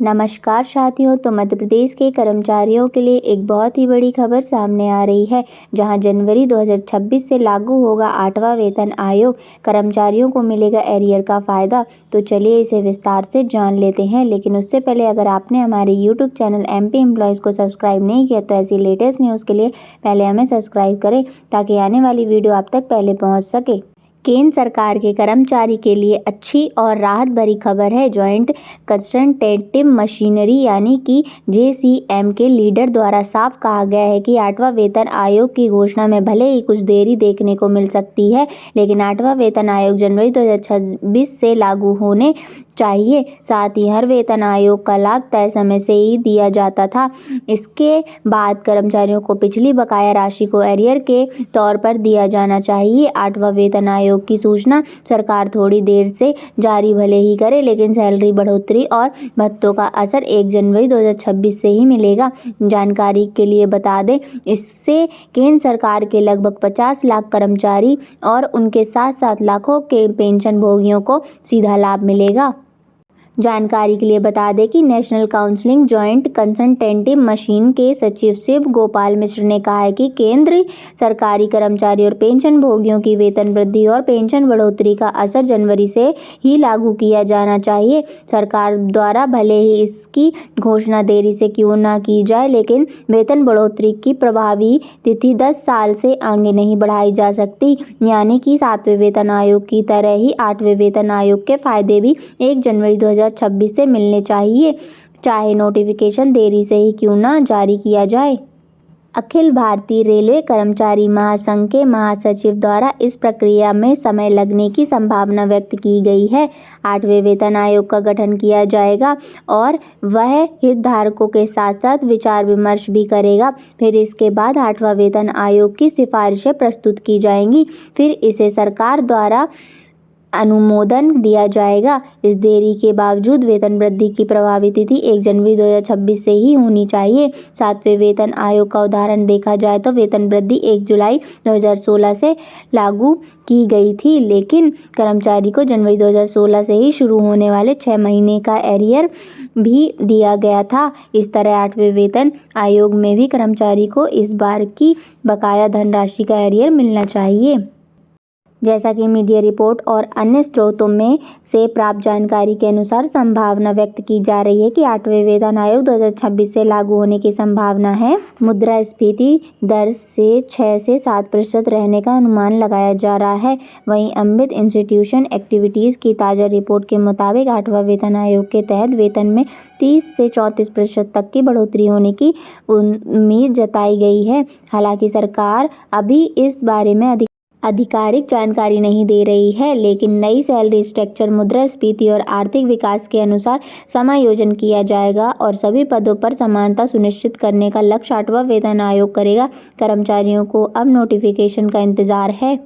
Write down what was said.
नमस्कार साथियों। तो मध्य प्रदेश के कर्मचारियों के लिए एक बहुत ही बड़ी खबर सामने आ रही है, जहां जनवरी 2026 से लागू होगा 8वां वेतन आयोग। कर्मचारियों को मिलेगा एरियर का फ़ायदा। तो चलिए इसे विस्तार से जान लेते हैं, लेकिन उससे पहले अगर आपने हमारे यूट्यूब चैनल एमपी एम्प्लॉयज़ को सब्सक्राइब नहीं किया तो ऐसी लेटेस्ट न्यूज़ के लिए पहले हमें सब्सक्राइब करें, ताकि आने वाली वीडियो आप तक पहले पहुँच सके। केंद्र सरकार के कर्मचारी के लिए अच्छी और राहत भरी खबर है। जॉइंट कंसल्टेटिव मशीनरी यानी कि जेसीएम के लीडर द्वारा साफ कहा गया है कि 8वां वेतन आयोग की घोषणा में भले ही कुछ देरी देखने को मिल सकती है, लेकिन 8वां वेतन आयोग जनवरी 2026 से लागू होने चाहिए। साथ ही हर वेतन आयोग का लाभ तय समय से ही दिया जाता था। इसके बाद कर्मचारियों को पिछली बकाया राशि को एरियर के तौर पर दिया जाना चाहिए। 8वां वेतन आयोग की सूचना सरकार थोड़ी देर से जारी भले ही करे, लेकिन सैलरी बढ़ोतरी और भत्तों का असर 1 जनवरी 2026 से ही मिलेगा। जानकारी के लिए बता दें, इससे केंद्र सरकार के लगभग 50 लाख कर्मचारी और उनके साथ साथ लाखों के पेंशन भोगियों को सीधा लाभ मिलेगा। जानकारी के लिए बता दें कि national counselling joint consultative machine के सचिव शिव गोपाल मिश्र ने कहा है कि केंद्र सरकारी कर्मचारी और पेंशन भोगियों की वेतन वृद्धि और पेंशन बढ़ोतरी का असर जनवरी से ही लागू किया जाना चाहिए। सरकार द्वारा भले ही इसकी घोषणा देरी से क्यों न की जाए, लेकिन वेतन बढ़ोतरी की प्रभावी तिथि 10 साल से आगे नहीं बढ़ाई जा सकती, यानी कि 7वें वेतन आयोग की तरह ही 8वें वेतन आयोग के फायदे भी 1 जनवरी 2026 से मिलने चाहिए, चाहे नोटिफिकेशन देरी से ही क्यों न जारी किया जाए। अखिल भारतीय रेलवे कर्मचारी महासंघ के महासचिव द्वारा इस प्रक्रिया में समय लगने की संभावना व्यक्त की गई है। 8वें वेतन आयोग का गठन किया जाएगा और वह हितधारकों के साथ साथ विचार विमर्श भी करेगा। फिर इसके बाद 8वां वेतन आयोग की सिफारिशें प्रस्तुत की जाएंगी, फिर इसे सरकार द्वारा अनुमोदन दिया जाएगा। इस देरी के बावजूद वेतन वृद्धि की प्रभावी तिथि 1 जनवरी 2026 से ही होनी चाहिए। 7वें वेतन आयोग का उदाहरण देखा जाए तो वेतन वृद्धि 1 जुलाई 2016 से लागू की गई थी, लेकिन कर्मचारी को जनवरी 2016 से ही शुरू होने वाले 6 महीने का एरियर भी दिया गया था। इस तरह 8वें वेतन आयोग में भी कर्मचारी को इस बार की बकाया धनराशि का एरियर मिलना चाहिए। जैसा कि मीडिया रिपोर्ट और अन्य स्रोतों में से प्राप्त जानकारी के अनुसार संभावना व्यक्त की जा रही है कि 8वें वेतन आयोग 2026 से लागू होने की संभावना है। मुद्रास्फीति दर से 6 से 7% रहने का अनुमान लगाया जा रहा है। वहीं अमृत इंस्टीट्यूशन एक्टिविटीज़ की ताज़ा रिपोर्ट के मुताबिक 8वां वेतन आयोग के तहत वेतन में 30 से 34% तक की बढ़ोतरी होने की उम्मीद जताई गई है। हालांकि सरकार अभी इस बारे में आधिकारिक जानकारी नहीं दे रही है, लेकिन नई सैलरी स्ट्रक्चर मुद्रास्फीति और आर्थिक विकास के अनुसार समायोजन किया जाएगा और सभी पदों पर समानता सुनिश्चित करने का लक्ष्य 8वां वेतन आयोग करेगा। कर्मचारियों को अब नोटिफिकेशन का इंतजार है।